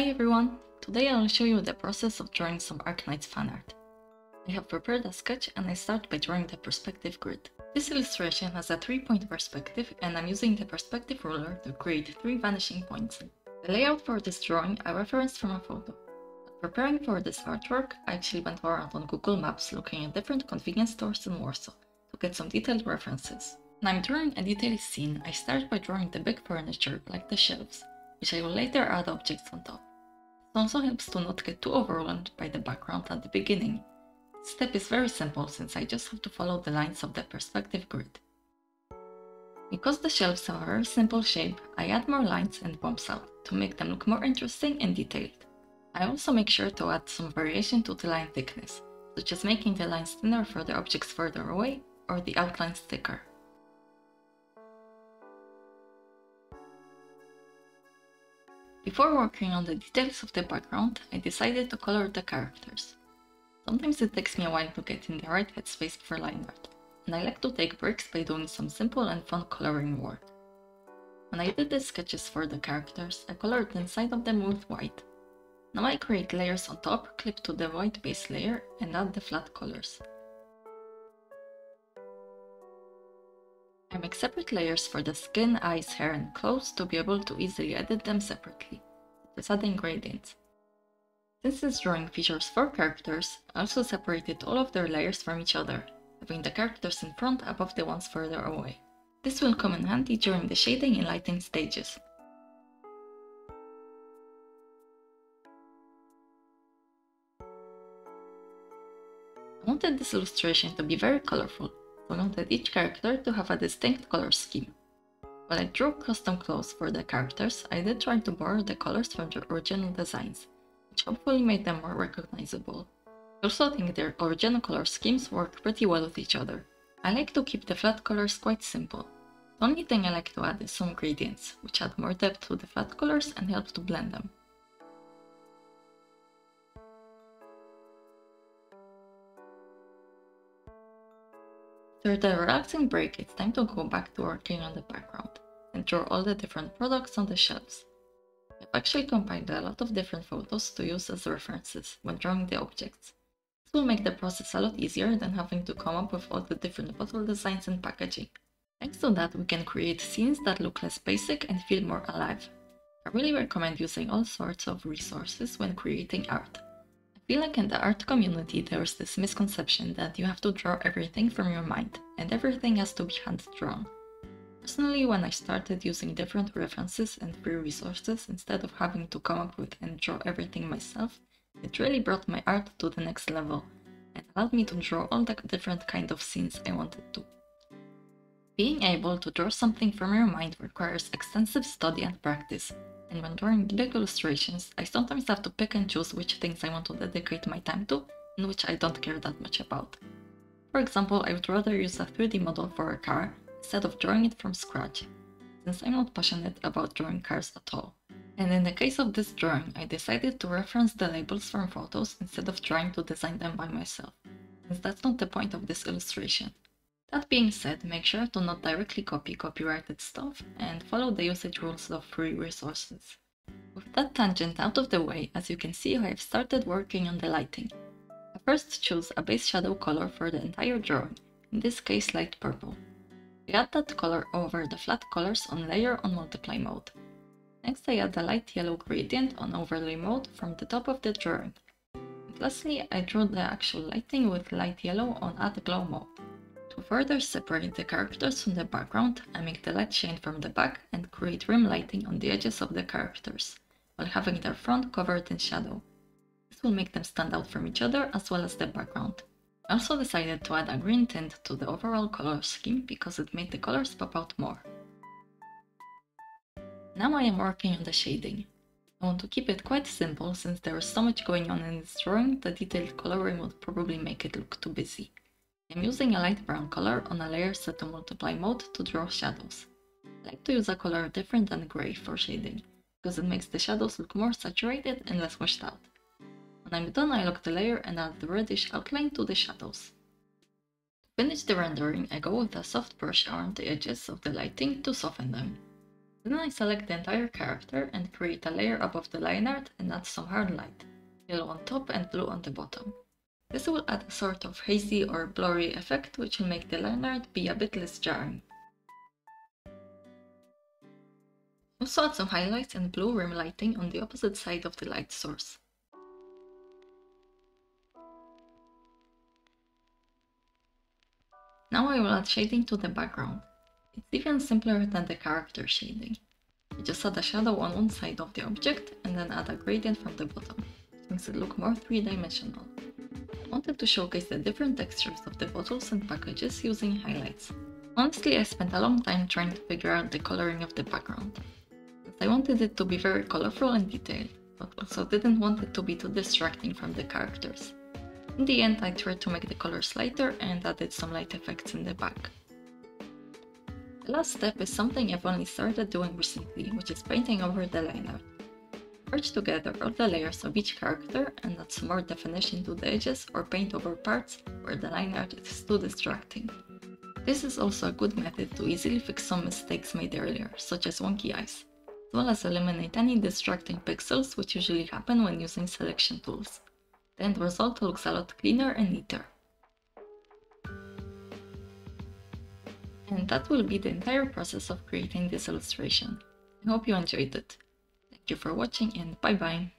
Hi everyone! Today I'll show you the process of drawing some Arknights fan art. I have prepared a sketch and I start by drawing the perspective grid. This illustration has a 3-point perspective and I'm using the perspective ruler to create 3 vanishing points. The layout for this drawing I referenced from a photo. But preparing for this artwork, I actually went around on Google Maps looking at different convenience stores in Warsaw to get some detailed references. When I'm drawing a detailed scene, I start by drawing the big furniture like the shelves, which I will later add objects on top. This also helps to not get too overwhelmed by the background at the beginning. This step is very simple since I just have to follow the lines of the perspective grid. Because the shelves have a very simple shape, I add more lines and bumps out to make them look more interesting and detailed. I also make sure to add some variation to the line thickness, such as making the lines thinner for the objects further away or the outlines thicker. Before working on the details of the background, I decided to color the characters. Sometimes it takes me a while to get in the right headspace for line art, and I like to take breaks by doing some simple and fun coloring work. When I did the sketches for the characters, I colored the inside of them with white. Now I create layers on top, clip to the white base layer, and add the flat colors. I make separate layers for the skin, eyes, hair and clothes to be able to easily edit them separately, just adding gradients. Since this drawing features 4 characters, I also separated all of their layers from each other, having the characters in front above the ones further away. This will come in handy during the shading and lighting stages. I wanted this illustration to be very colorful. I wanted each character to have a distinct color scheme. When I drew custom clothes for the characters, I did try to borrow the colors from their original designs, which hopefully made them more recognizable. I also think their original color schemes work pretty well with each other. I like to keep the flat colors quite simple. The only thing I like to add is some gradients, which add more depth to the flat colors and help to blend them. After the relaxing break, it's time to go back to working on the background and draw all the different products on the shelves. I've actually compiled a lot of different photos to use as references when drawing the objects. This will make the process a lot easier than having to come up with all the different bottle designs and packaging. Thanks to that, we can create scenes that look less basic and feel more alive. I really recommend using all sorts of resources when creating art. I feel like in the art community there's this misconception that you have to draw everything from your mind and everything has to be hand-drawn. Personally, when I started using different references and free resources instead of having to come up with and draw everything myself, it really brought my art to the next level and allowed me to draw all the different kind of scenes I wanted to. Being able to draw something from your mind requires extensive study and practice. And when drawing big illustrations, I sometimes have to pick and choose which things I want to dedicate my time to and which I don't care that much about. For example, I would rather use a 3D model for a car instead of drawing it from scratch, since I'm not passionate about drawing cars at all. And in the case of this drawing, I decided to reference the labels from photos instead of trying to design them by myself, since that's not the point of this illustration. That being said, make sure to not directly copy copyrighted stuff and follow the usage rules of free resources. With that tangent out of the way, as you can see, I have started working on the lighting. I first choose a base shadow color for the entire drawing, in this case light purple. I add that color over the flat colors on layer on multiply mode. Next I add a light yellow gradient on overlay mode from the top of the drawing. And lastly, I drew the actual lighting with light yellow on add glow mode. To further separate the characters from the background, I make the light shine from the back and create rim lighting on the edges of the characters, while having their front covered in shadow. This will make them stand out from each other as well as the background. I also decided to add a green tint to the overall color scheme because it made the colors pop out more. Now I am working on the shading. I want to keep it quite simple since there is so much going on in this drawing, the detailed coloring would probably make it look too busy. I'm using a light brown color on a layer set to multiply mode to draw shadows. I like to use a color different than grey for shading, because it makes the shadows look more saturated and less washed out. When I'm done, I lock the layer and add the reddish outline to the shadows. To finish the rendering, I go with a soft brush around the edges of the lighting to soften them. Then I select the entire character and create a layer above the line art and add some hard light, yellow on top and blue on the bottom. This will add a sort of hazy or blurry effect which will make the line art be a bit less jarring. Also add some highlights and blue rim lighting on the opposite side of the light source. Now I will add shading to the background. It's even simpler than the character shading. You just add a shadow on one side of the object and then add a gradient from the bottom. It makes it look more three-dimensional. I wanted to showcase the different textures of the bottles and packages using highlights. Honestly, I spent a long time trying to figure out the coloring of the background. I wanted it to be very colorful and detailed, but also didn't want it to be too distracting from the characters. In the end, I tried to make the colors lighter and added some light effects in the back. The last step is something I've only started doing recently, which is painting over the line art. Merge together all the layers of each character and add some more definition to the edges or paint over parts where the line art is too distracting. This is also a good method to easily fix some mistakes made earlier, such as wonky eyes, as well as eliminate any distracting pixels which usually happen when using selection tools. The end result looks a lot cleaner and neater. And that will be the entire process of creating this illustration. I hope you enjoyed it. Thank you for watching and bye bye!